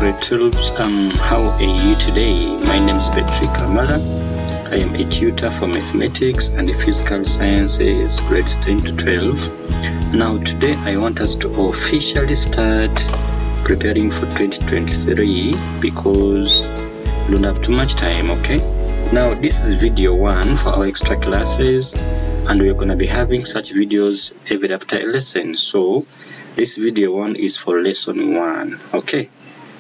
grade 12s. How are you today? My name is Kamala. I am a tutor for mathematics and physical sciences grades 10 to 12. Now today I want us to officially start preparing for 2023 because we don't have too much time, okay? Now this is video 1 for our extra classes, and we're going to be having such videos every after a lesson. So this video 1 is for lesson 1, okay?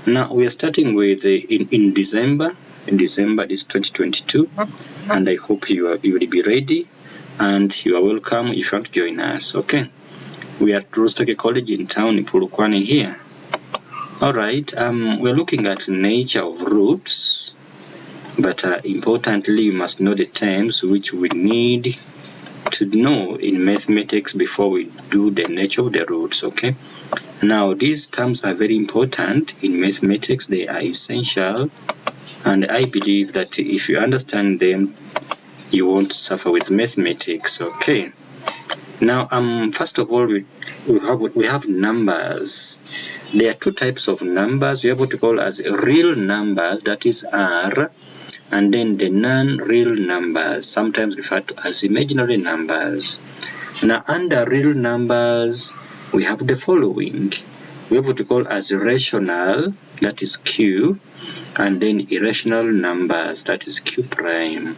Now we are starting with in December. In December this 2022, and I hope you will be ready, and you are welcome if you want to join us, okay? We are at Rostec College in town in Polokwane here. Alright, we're looking at nature of roots, but importantly, you must know the terms which we need to know in mathematics before we do the nature of the roots, okay? Now, these terms are very important in mathematics. They are essential, and I believe that if you understand them, you won't suffer with mathematics, okay? Now, first of all, we have numbers. There are two types of numbers. We have what we call as real numbers, that is R, and then the non-real numbers, sometimes referred to as imaginary numbers. Now, under real numbers, we have the following. We have what we call as rational, that is Q, and then irrational numbers, that is Q prime.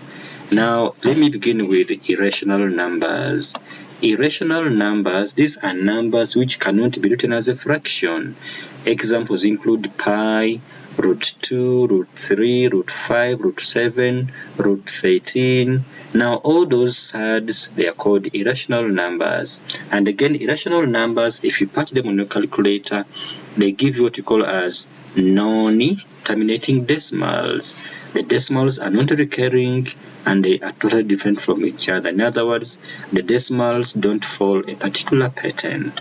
Now, let me begin with irrational numbers. Irrational numbers, these are numbers which cannot be written as a fraction. Examples include pi, root 2, root 3, root 5, root 7, root 13. Now all those sides, they are called irrational numbers. And again, irrational numbers, if you punch them on your calculator, they give you what you call as non-terminating decimals. The decimals are not recurring and they are totally different from each other. In other words, the decimals don't follow a particular pattern.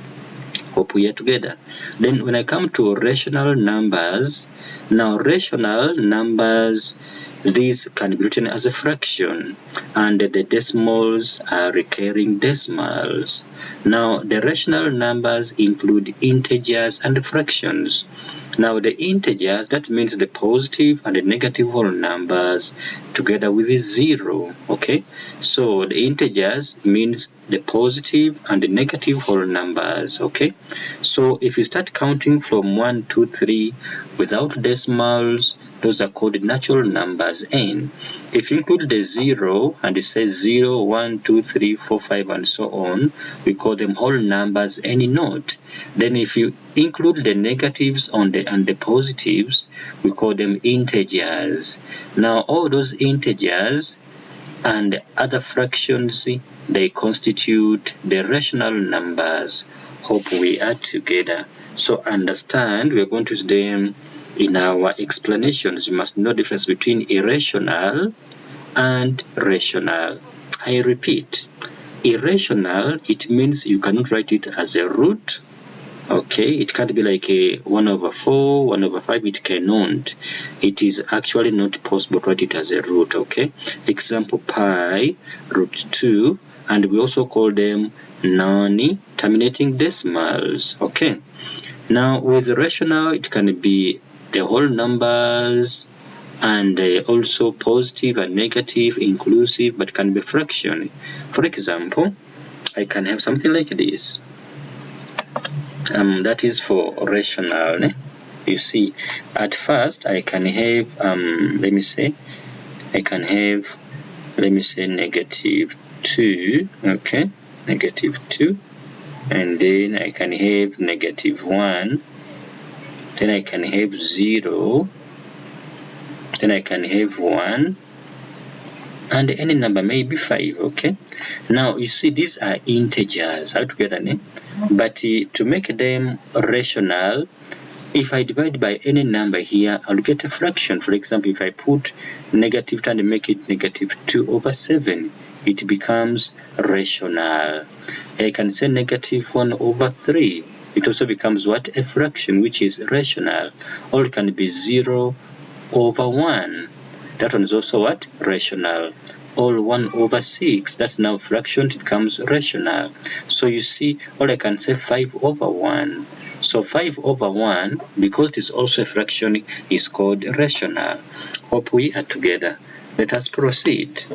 Hope we are together. Then when I come to rational numbers, now rational numbers, these can be written as a fraction, and the decimals are recurring decimals. Now the rational numbers include integers and fractions. Now the integers, that means the positive and the negative whole numbers together with the 0, okay? So the integers means the positive and the negative whole numbers, okay? So if you start counting from 1, 2, 3 without decimals, those are called natural numbers n. If you include the 0 and it says 0, 1, 2, 3, 4, 5 and so on, we call them whole numbers n naught. Then if you include the negatives and the positives, we call them integers. Now all those integers and other fractions, they constitute the rational numbers. Hope we are together. So understand, we are going to use them in our explanations. You must know the difference between irrational and rational. I repeat, irrational, it means you cannot write it as a root. Okay, it can't be like a 1 over 4, 1 over 5, it cannot. It is actually not possible to write it as a root, okay? Example, pi, root 2, and we also call them non-terminating decimals, okay? Now, with rational, it can be the whole numbers, and also positive and negative, inclusive, but can be fraction. For example, I can have something like this. That is for rational. You see, at first I can have let me say negative 2, okay, negative 2, and then I can have negative 1, then I can have 0, then I can have 1, and any number may be 5, okay? Now you see, these are integers altogether, but to make them rational, if I divide by any number here, I'll get a fraction. For example, if I put negative 2 and make it negative 2 over 7, it becomes rational. I can say negative 1 over 3. It also becomes what? A fraction, which is rational. Or it can be 0 over 1. That one is also what? Rational. Or 1 over 6. That's now fraction. It becomes rational. So you see, or I can say 5 over 1. So 5 over 1, because it is also a fraction, is called rational. Hope we are together. Let us proceed.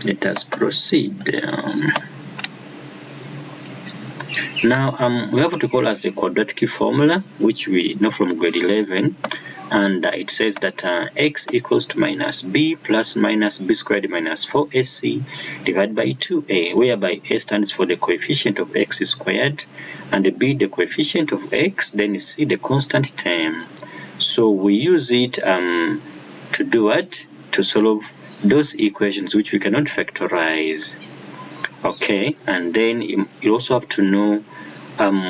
Let us proceed. Now we have to call as the quadratic formula, which we know from grade 11, and it says that x equals to minus b plus minus b squared minus 4ac divided by 2a, whereby a stands for the coefficient of x squared and b the coefficient of x, then c the constant term. So we use it to do what? To solve those equations which we cannot factorize. Okay, and then you also have to know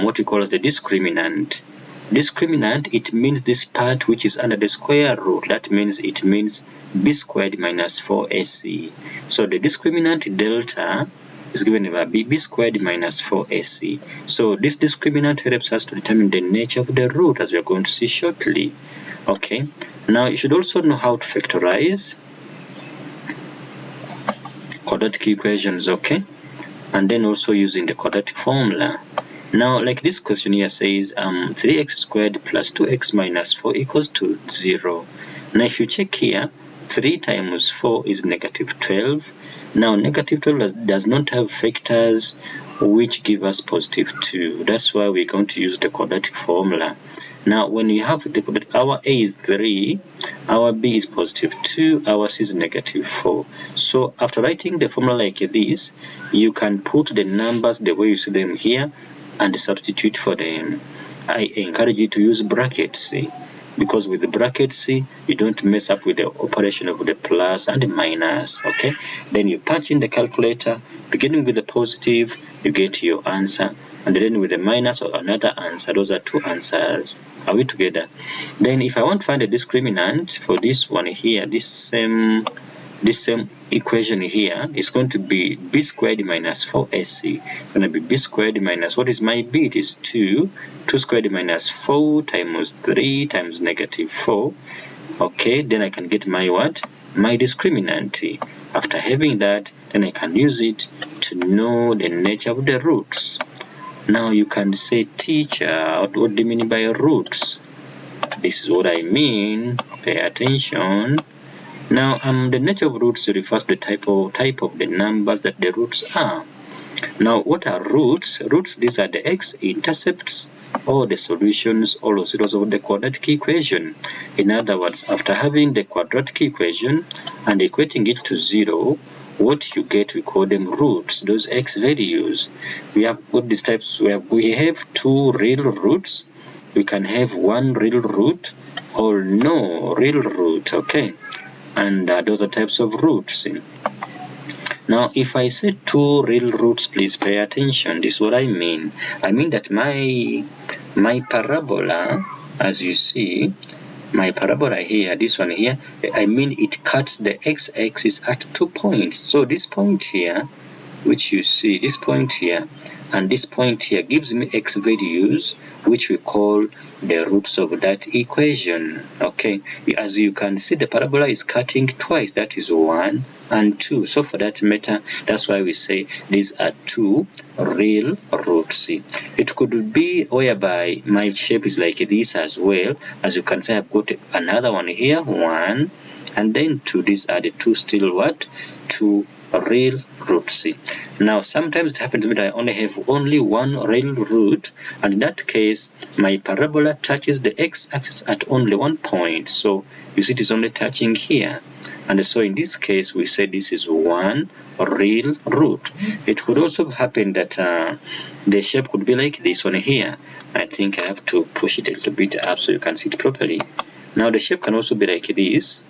what we call as the discriminant. Discriminant, it means this part which is under the square root. That means it means b squared minus 4ac. So the discriminant delta is given by b squared minus 4ac. So this discriminant helps us to determine the nature of the root, as we are going to see shortly. Okay, now you should also know how to factorize quadratic equations, okay, and then also using the quadratic formula. Now, like this question here says 3x squared plus 2x minus 4 equals to 0. Now if you check here, 3 times 4 is negative 12. Now negative 12 does not have factors which give us positive 2. That's why we're going to use the quadratic formula. Now when we have our a is 3, our b is positive 2, our c is negative 4. So after writing the formula like this, you can put the numbers the way you see them here and substitute for them. I encourage you to use brackets, because with the brackets you don't mess up with the operation of the plus and the minus. Okay, then you punch in the calculator, beginning with the positive you get your answer, and then with the minus or another answer. Those are two answers. Are we together? Then if I want to find a discriminant for this one here, this same equation here is going to be b squared minus 4ac. It's going to be b squared minus, what is my b? It is 2. 2 squared minus 4 times 3 times negative 4. Okay, then I can get my what? My discriminant. After having that, then I can use it to know the nature of the roots. Now you can say, teacher, what do you mean by roots? This is what I mean. Pay attention. Now, the nature of roots refers to the type of the numbers that the roots are. Now, what are roots? Roots, these are the x-intercepts or the solutions or zeros of the quadratic equation. In other words, after having the quadratic equation and equating it to 0, what you get, we call them roots, those x values. We have got these types. We have 2 real roots. We can have 1 real root or no real root, okay? And those are types of roots. Now if I say 2 real roots, please pay attention. This is what I mean. I mean that my parabola, as you see, my parabola here, this one here, I mean it cuts the x-axis at 2 points. So this point here, which you see, this point here and this point here, gives me x values which we call the roots of that equation. Okay, as you can see, the parabola is cutting twice, that is 1 and 2. So for that matter, that's why we say these are 2 real roots. It could be whereby my shape is like this as well. As you can see, I've got another one here, 1 and then 2. These are the 2 still what? 2 real roots. Now sometimes it happens that I only have only 1 real root, and in that case my parabola touches the x-axis at only 1 point. So you see it is only touching here, and so in this case we say this is 1 real root. It could also happen that the shape could be like this one here. I think I have to push it a little bit up so you can see it properly. Now the shape can also be like this.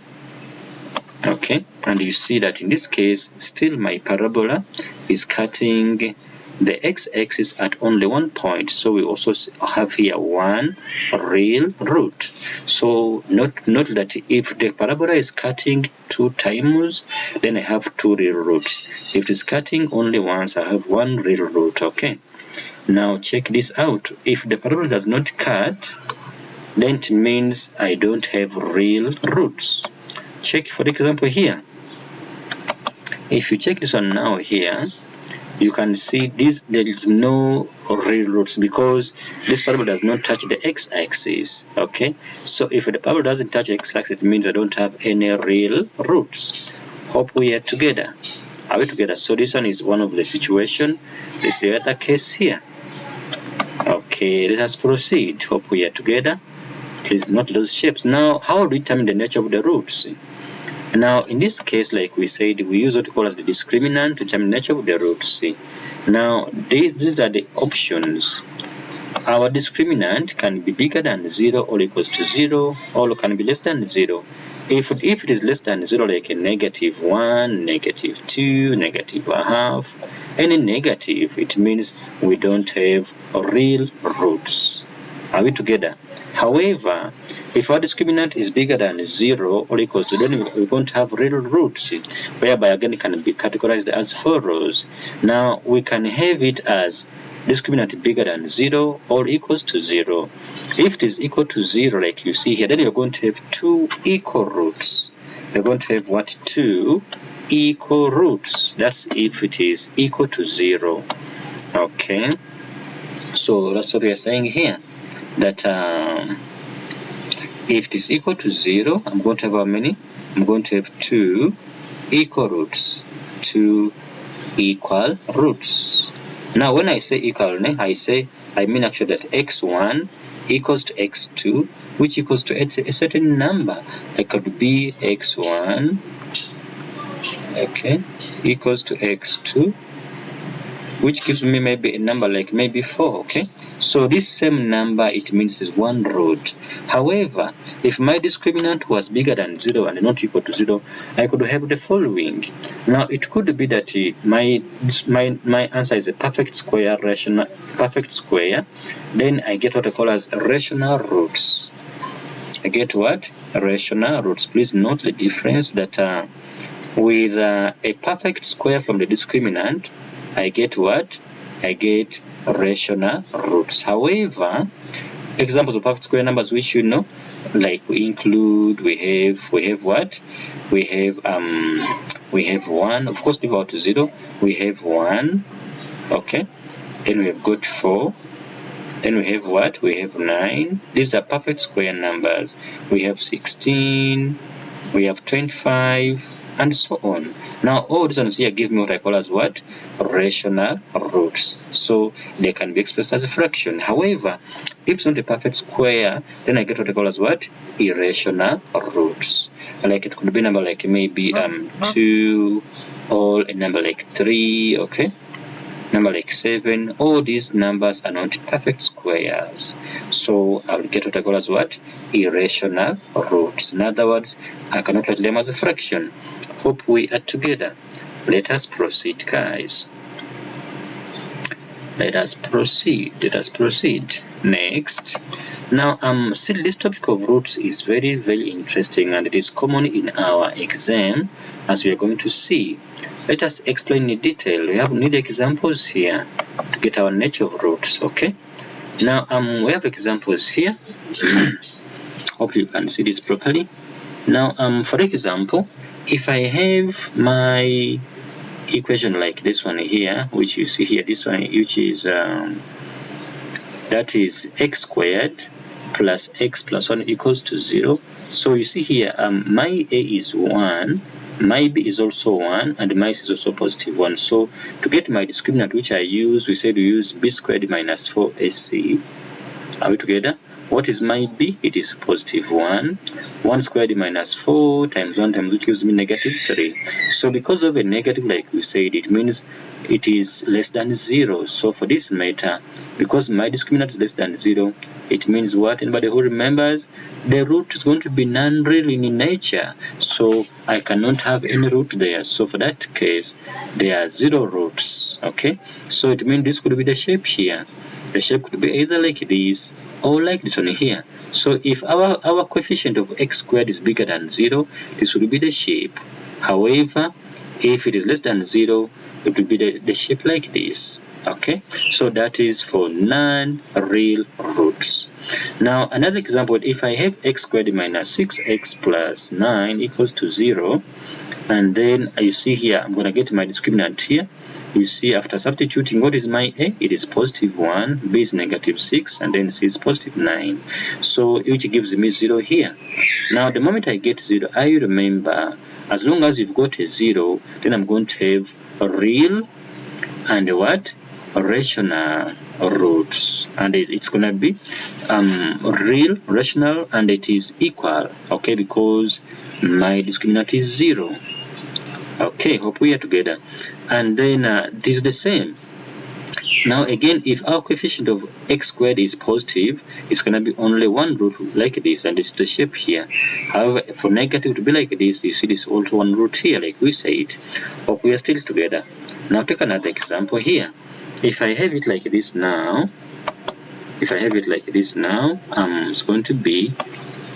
Okay, and you see that in this case still my parabola is cutting the x-axis at only 1 point, so we also have here 1 real root. So note that if the parabola is cutting 2 times, then I have 2 real roots. If it is cutting only once, I have 1 real root. Okay, now check this out. If the parabola does not cut, then it means I don't have real roots. Check for example here. If you check this one now here, you can see this, there is no real roots because this parabola does not touch the x-axis. Okay, so if the parabola doesn't touch x-axis, it means I don't have any real roots. Hope we are together. Are we together? So this one is one of the situation. This is the other case here. Okay, let us proceed. Hope we are together. Please note those shapes. Now, how do we determine the nature of the roots? Now, in this case, like we said, we use what we call as the discriminant to determine the nature of the roots. Now, these are the options. Our discriminant can be bigger than 0 or equals to 0, or can be less than 0. If it is less than 0, like a -1, -2, -1/2, any negative, it means we don't have real roots. Are we together? However, if our discriminant is bigger than 0 or equals to 0, then we won't have real roots, whereby again it can be categorized as follows. Now, we can have it as discriminant bigger than 0 or equals to 0. If it is equal to 0, like you see here, then you're going to have 2 equal roots. You're going to have what? 2 equal roots. That's if it is equal to 0. Okay, so that's what we are saying here, that if it is equal to 0, I'm going to have how many? I'm going to have 2 equal roots. 2 equal roots. Now, when I say equal, I mean actually that x1 equals to x2, which equals to a certain number. It could be x1, okay, equals to x2, which gives me maybe a number like maybe 4. Okay, so this same number, it means is one root. However, if my discriminant was bigger than 0 and not equal to 0, I could have the following. Now, it could be that my answer is a perfect square, rational perfect square. Then I get what I call as rational roots. I get what? Rational roots. Please note the difference that with a perfect square from the discriminant, I get what? I get rational roots. However, examples of perfect square numbers which you know, like we include, we have what? We have 1. Of course, equal to 0. We have 1. Okay. Then we have got 4. Then we have what? We have 9. These are perfect square numbers. We have 16. We have 25. And so on. Now, all these ones here give me what I call as what? Rational roots. So they can be expressed as a fraction. However, if it's not a perfect square, then I get what I call as what? Irrational roots. Like it could be a number like maybe 2, or a number like 3, okay? Number like 7. All these numbers are not perfect squares. So I will get what I call as what? Irrational roots. In other words, I cannot write them as a fraction. Hope we are together. Let us proceed, guys. Let us proceed. Next. Now, still this topic of roots is very, very interesting, and it is common in our exam, as we are going to see. Let us explain in detail. We need examples here to get our nature of roots. Okay. Now, we have examples here. Hope you can see this properly. Now, for example, if I have my equation like this one here, which you see here, this one, which is that is x squared plus x plus 1 equals to 0. So you see here, my a is 1, my b is also 1, and my c is also positive 1. So to get my discriminant, which I use, we said we use b squared minus 4ac. Are we together? What is my b? It is positive 1. 1 squared minus 4 times 1 times, which gives me negative 3. So because of a negative, like we said, it means it is less than 0. So for this matter, because my discriminant is less than 0, it means what? Anybody who remembers? The root is going to be non-real in nature. So I cannot have any root there. So for that case, there are 0 roots. Okay? So it means this could be the shape here. The shape could be either like this or like this one here. So if our coefficient of x squared is bigger than 0, this will be the shape. However, if it is less than 0, it will be the shape like this. Okay, so that is for non-real roots. Now, another example, if I have x squared minus 6x plus 9 equals to 0, And then you see here, I'm going to get my discriminant here. You see, after substituting, what is my A? It is positive 1, B is negative 6, and then C is positive 9. So which gives me 0 here. Now, the moment I get 0, I remember, as long as you've got a 0, then I'm going to have a real and what? Rational roots, and it's going to be real, rational, and it is equal, okay, because my discriminant is 0. Okay, hope we are together. And then this is the same. Now again, if our coefficient of x squared is positive, it's going to be only one root like this, and it's the shape here. However, for negative to be like this, you see this also one root here, like we said. Hope we are still together. Now take another example here. If I have it like this now, it's going to be,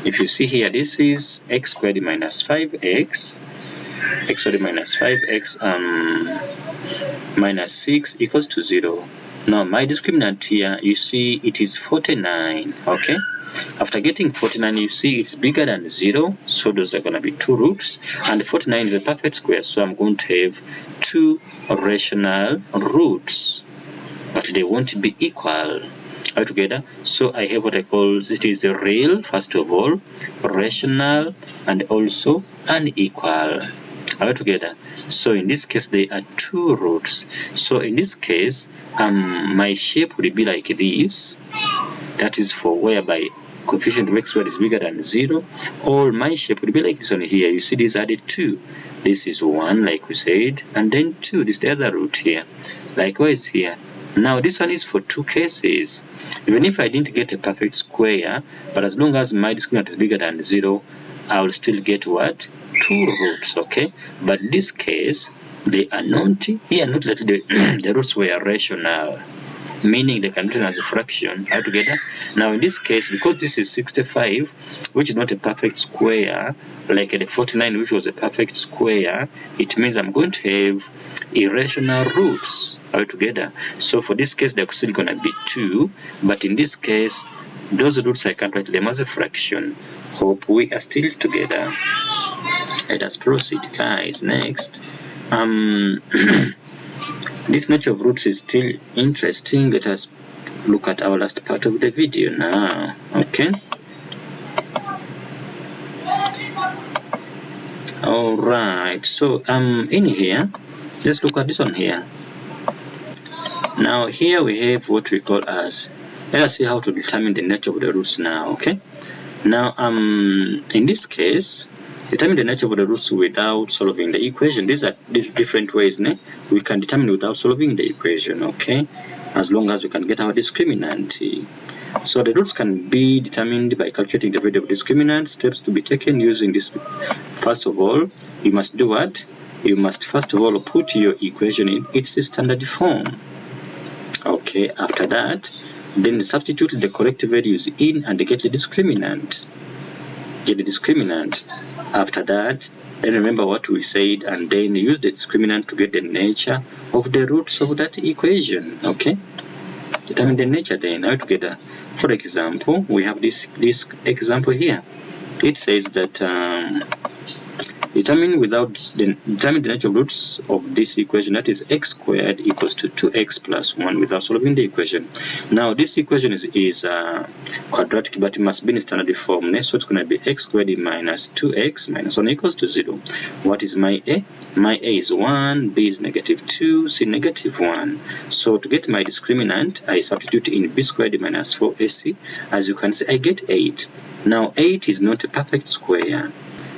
if you see here, this is x squared minus 5x, x squared minus 5x minus 6 equals to 0. Now my discriminant here, you see it is 49, okay? After getting 49, you see it's bigger than 0, so those are going to be 2 roots, and 49 is a perfect square, so I'm going to have 2 rational roots, but they won't be equal. All together, so I have what I call, it is the real, first of all, rational, and also unequal. All together, so in this case there are 2 roots. So in this case, my shape will be like this. That is for whereby coefficient of x squared is bigger than 0. Or my shape will be like this one here. You see these are the 2. This is 1, like we said, and then 2. This is the other root here. Likewise here. Now this one is for 2 cases. Even if I didn't get a perfect square, but as long as my discriminant is bigger than 0, I will still get what? 2 roots, okay? But in this case, they are not here, not that the roots were rational, meaning they can be written as a fraction altogether. Now in this case, because this is 65, which is not a perfect square, like the 49, which was a perfect square, it means I'm going to have irrational roots altogether. So for this case, they're still going to be 2, but in this case, those roots I can't write them as a fraction. Hope we are still together. Let us proceed, guys. Next, this nature of roots is still interesting. Let us look at our last part of the video now. Okay. All right. So in here, let's look at this one here. Now here we have what we call as. Let us see how to determine the nature of the roots now. Okay. Now in this case, determine the nature of the roots without solving the equation. These are different ways we can determine without solving the equation, okay? As long as we can get our discriminant. So the roots can be determined by calculating the value of discriminant. Steps to be taken using this. First of all, you must do what? You must first of all put your equation in its standard form. Okay, after that, then substitute the correct values in and get the discriminant. After that, then remember what we said, and then use the discriminant to get the nature of the roots of that equation. Okay, determine the nature then altogether. For example, we have this example here. It says that determine the nature of roots of this equation, that is x squared equals to 2x plus 1, without solving the equation. Now this equation is quadratic, but it must be in standard form. Next, so it's going to be x squared minus 2x minus 1 equals to 0. What is my a? My a is 1, b is negative 2, c negative 1. So to get my discriminant, I substitute in b squared minus 4ac. As you can see, I get 8. Now 8 is not a perfect square,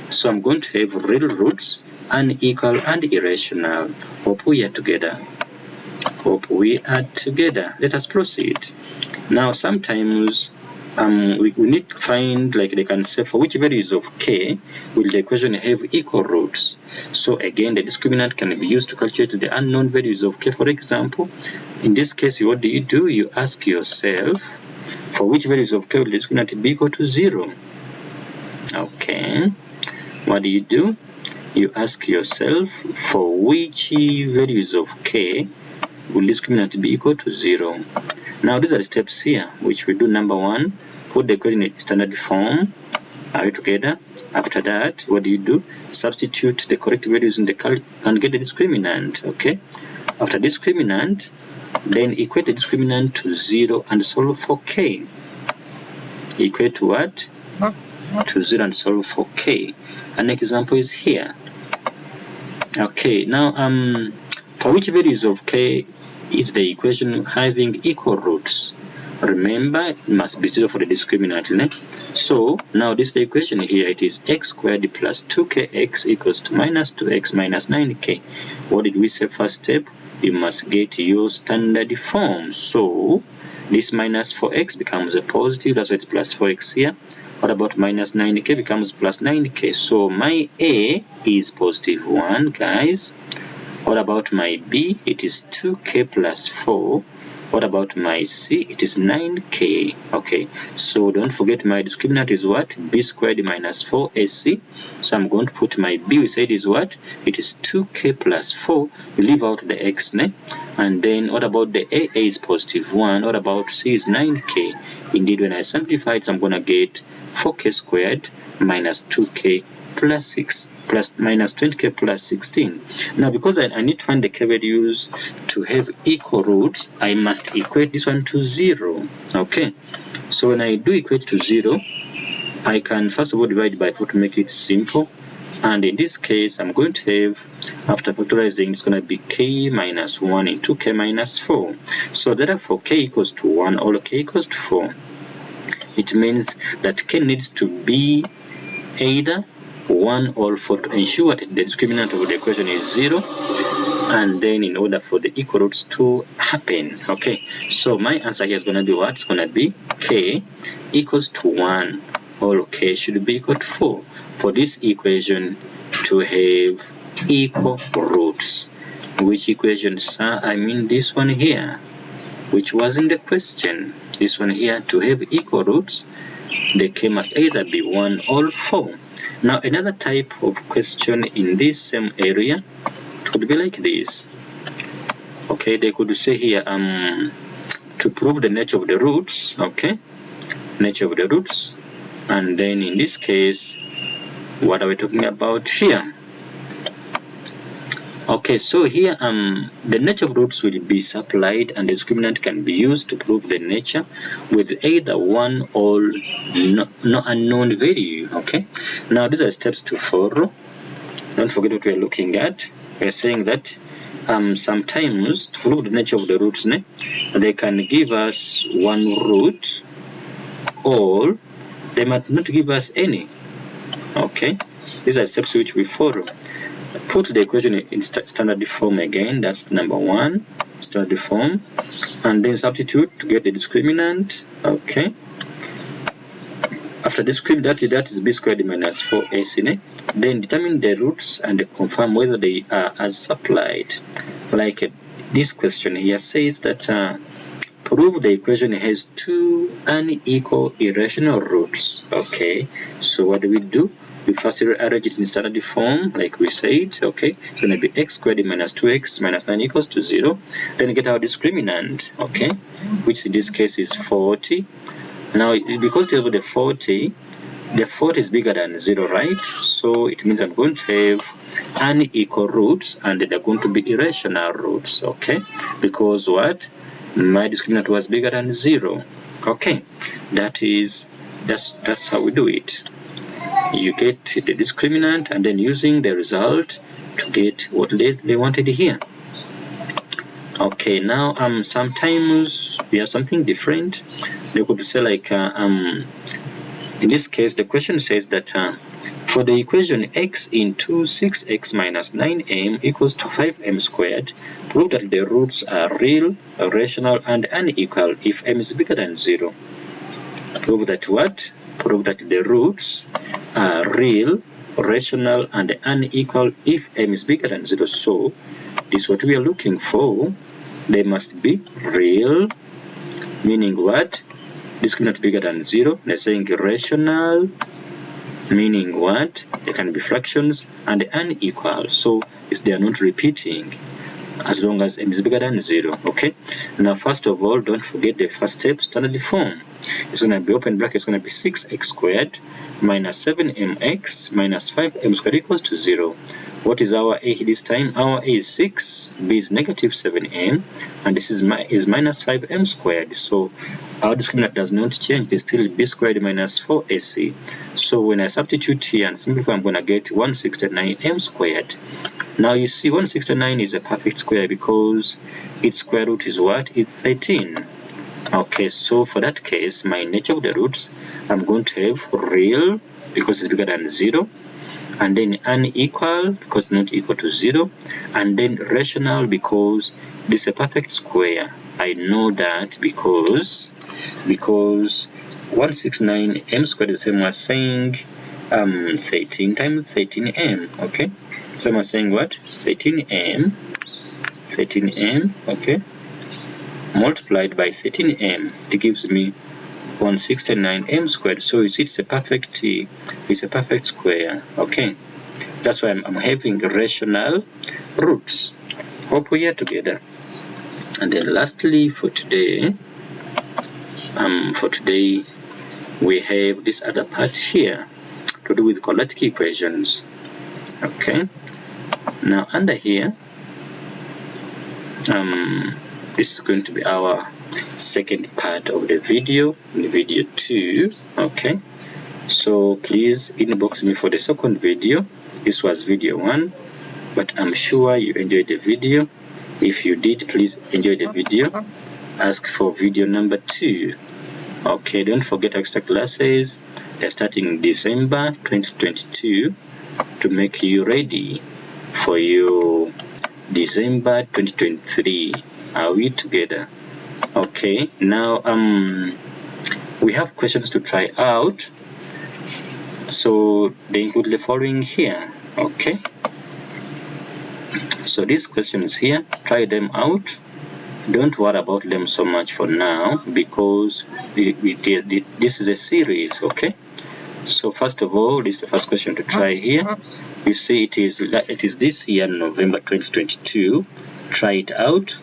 so I'm going to have real roots, unequal and irrational. Hope we are together. Let us proceed. Now sometimes we need to find, like they can say, for which values of k will the equation have equal roots. So again, the discriminant can be used to calculate the unknown values of k. For example, in this case, what do? You ask yourself, for which values of k will the discriminant be equal to 0? Okay. What do? You ask yourself, for which values of k will discriminant be equal to 0? Now these are the steps here, which we do. Number 1, put the equation in standard form. Are we together? After that, what do? Substitute the correct values in the and get the discriminant. Okay. After discriminant, then equate the discriminant to 0 and solve for k. Equate to what? To 0 and solve for k. An example is here. Okay, now for which values of k is the equation having equal roots? Remember, it must be 0 for the discriminant. So now this is the equation here. It is x squared plus 2kx equals to minus 2x minus 9k. What did we say first step? You must get your standard form. So this minus 4x becomes a positive, that's why it's plus 4x here. What about minus 9k becomes plus 9k? So my A is positive 1, guys. What about my B? It is 2k plus 4. What about my C? It is 9k. Okay, so don't forget my discriminant is what? B squared minus 4ac. So I'm going to put my B, we said is what? It is 2k plus 4. We leave out the x, and then what about the A? A is positive 1. What about C is 9k. Indeed, when I simplify it, I'm going to get 4k squared minus 2k plus 6 plus minus 20k plus 16. Now because I need to find the k values to have equal roots, I must equate this one to 0. Okay, so when I do equate to 0, I can first of all divide by 4 to make it simple, and in this case I'm going to have, after factorizing, it's going to be k minus 1 into k minus 4. So therefore k equals to 1 or k equals to 4. It means that k needs to be either 1 or 4 to ensure that the discriminant of the equation is 0, and then in order for the equal roots to happen. Okay, so my answer here is going to be what? It's going to be k equals to 1 or k should be equal to 4 for this equation to have equal roots. Which equation, sir? I mean this one here, which was in the question. This one here, to have equal roots, the k must either be 1 or 4. Now another type of question in this same area could be like this. Okay, they could say here to prove the nature of the roots. Okay, nature of the roots, and then in this case, what are we talking about here? Okay, so here the nature of roots will be supplied, and the discriminant can be used to prove the nature with either 1 or no unknown value. Okay, now these are steps to follow. Don't forget what we are looking at. We are saying that sometimes to prove the nature of the roots, they can give us one root, or they might not give us any. Okay, these are steps which we follow. Put the equation in standard form again. That's number 1, standard form, and then substitute to get the discriminant. Okay, after discriminant, that is b squared minus 4ac. Then determine the roots and confirm whether they are as supplied. Like this question here says that prove the equation has 2 unequal irrational roots. Okay, so what do? We first arrange it in standard form, like we said. Okay, it's going to be x squared minus 2x minus 9 equals to 0. Then get our discriminant, okay, which in this case is 40. Now, because of the 40 is bigger than 0, right? So it means I'm going to have unequal roots, and they're going to be irrational roots, okay? Because what? My discriminant was bigger than 0. Okay, that's how we do it. You get the discriminant, and then using the result to get what they wanted here. Okay, now sometimes we have something different. They could say like in this case the question says that for the equation x into 6x minus 9m equals to 5m squared, prove that the roots are real, rational, and unequal if m is bigger than 0. Prove that what? Prove that the roots are real, rational, and unequal if m is bigger than 0. So this is what we are looking for. They must be real, meaning what? Discriminant bigger than 0. They're saying rational, meaning what? They can be fractions, and unequal, so they are not repeating. as long as m is bigger than 0. Okay, now first of all, don't forget the first step, standard form. It's going to be open bracket, it's going to be 6x squared minus 7mx minus 5m squared equals to 0. What is our a this time? Our a is 6, b is negative 7m, and this is minus 5m squared. So our discriminant does not change, it is still b squared minus 4ac. So when I substitute here and simplify, I'm going to get 169m squared. Now you see 169 is a perfect square because its square root is what? It's 13. Okay, so for that case, my nature of the roots, I'm going to have real because it's bigger than 0, and then unequal because it's not equal to 0, and then rational because this is a perfect square. I know that because 169m squared is the same as saying 13 times 13m. Okay, so I'm saying what? 13m, okay, multiplied by 13m, it gives me 169m squared. So you see it's a perfect square. Okay, that's why I'm having rational roots. Hope we are together. And then lastly for today, we have this other part here to do with quadratic equations. Okay, now under here, this is going to be our second part of the video 2. Okay, so please inbox me for the second video. This was video 1, but I'm sure you enjoyed the video. If you did, please enjoy the video. Ask for video number 2. Okay, don't forget extra classes. They're starting December 2022 to make you ready for your December 2023. Are we together? Okay, now we have questions to try out, so they include the following here. Okay, so these questions here, try them out. Don't worry about them so much for now because this is a series. Okay, so first of all, this is the first question to try here. You see it is this year, November 2022. Try it out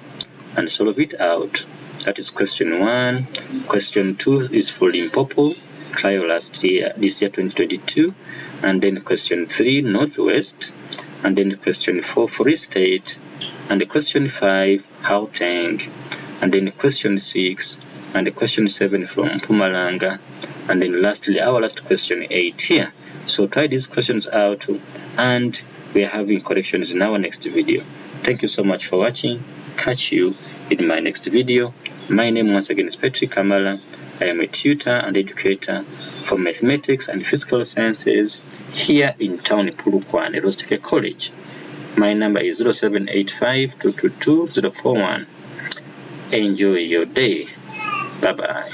and solve it out. That is question 1. Question 2 is full in purple. Try this year 2022. And then question 3, Northwest. And then question 4, Free State. And the question 5, Gauteng. And then question 6, and the question 7 from Mpumalanga. And then lastly, our last question 8 here. So try these questions out, and we are having corrections in our next video. Thank you so much for watching. Catch you in my next video. My name once again is Kamala. I am a tutor and educator for mathematics and physical sciences here in town Polokwane, Rostec College. My number is 0785 222 041. Enjoy your day. Bye bye.